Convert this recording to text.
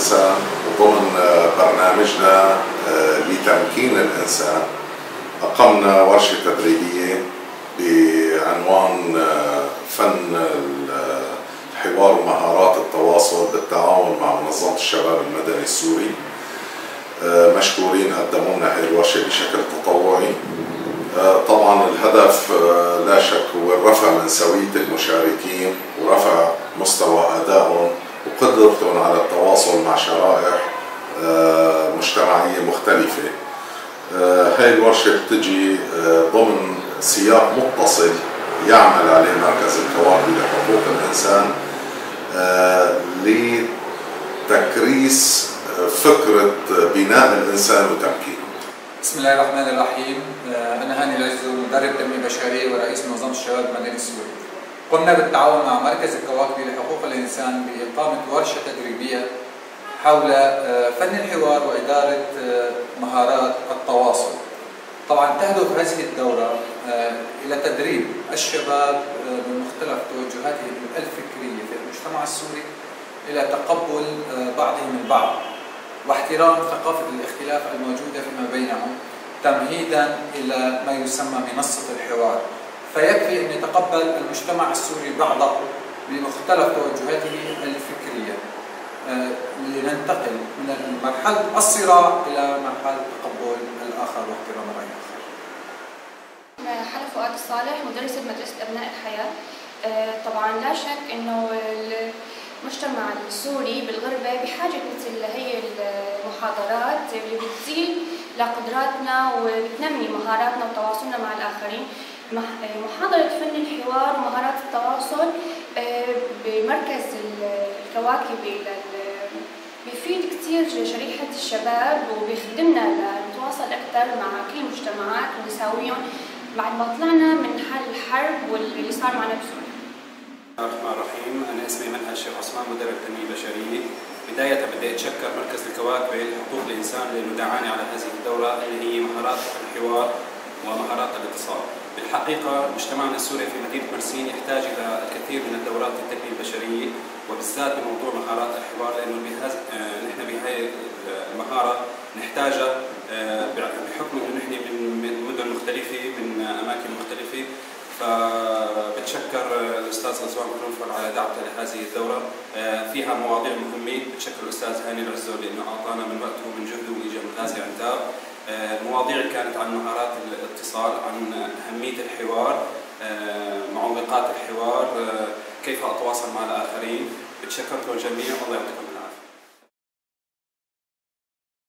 الإنسان وضمن برنامجنا لتمكين الإنسان أقمنا ورشة تدريبية بعنوان فن الحوار ومهارات التواصل بالتعاون مع منظمة الشباب المدني السوري. مشكورين قدموا لنا هذه الورشة بشكل تطوعي. طبعا الهدف لا شك هو الرفع من سوية المشاركين ورفع مستوى أدائهم وقدرتهم على التواصل مع شرائح مجتمعية مختلفة. هاي الورشة بتجي ضمن سياق متصل يعمل عليه مركز الكواكب لحقوق الإنسان لتكريس فكرة بناء الإنسان وتمكينه. بسم الله الرحمن الرحيم. أنا هاني العزو، مدرب تنمية بشرية ورئيس منظمة الشباب المدني السوري. قمنا بالتعاون مع مركز الكواكب لحقوق الإنسان بإقامة ورشة تدريبية حول فن الحوار وإدارة مهارات التواصل. طبعا تهدف هذه الدورة إلى تدريب الشباب من مختلف توجهاتهم الفكرية في المجتمع السوري إلى تقبل بعضهم البعض واحترام ثقافة الاختلاف الموجودة فيما بينهم، تمهيدا إلى ما يسمى منصة الحوار. فيكفي أن يتقبل المجتمع السوري بعضه بمختلف توجهاته الفكرية لننتقل من مرحلة الصراع إلى مرحلة تقبل الآخر واحترام الرأي الآخر. حلا فؤاد الصالح، مدرسة مدرسة أبناء الحياة. طبعا لا شك أنه المجتمع السوري بالغربة بحاجة مثل هي المحاضرات اللي بتزيد لقدراتنا وبتنمي مهاراتنا وتواصلنا مع الآخرين. محاضرة فن الحوار ومهارات التواصل بمركز الكواكب بيفيد كثير شريحة الشباب وبيخدمنا لنتواصل أكثر مع كل المجتمعات ونساويهم بعد ما طلعنا من حال الحرب واللي صار معنا بسوريا. بسم الله الرحمن الرحيم. أنا اسمي منهل الشيخ عثمان، مدرب تنمية بشرية. بداية بدي أتشكر مركز الكواكب لحقوق الإنسان لأنه دعاني على هذه الدورة اللي هي مهارات الحوار ومهارات الاتصال. بالحقيقة مجتمعنا السوري في مدينة مرسين يحتاج إلى الكثير من الدورات التنمية البشرية وبالذات بموضوع مهارات الحوار، لأنه نحن بهاي المهارة نحتاجها بحكم إنه نحن من مدن مختلفة من أماكن مختلفة. فبتشكر الأستاذ غزوان كنوفر على دعوته لهذه الدورة. فيها مواضيع مهمة. بتشكر الأستاذ هاني العزو لأنه أعطانا من وقته ومن جهده وإجا من غازي عنتاب. المواضيع كانت عن مهارات الاتصال، عن أهمية الحوار، معوقات الحوار، كيف أتواصل مع الآخرين. بتشكركم جميعا، الله يعطيكم.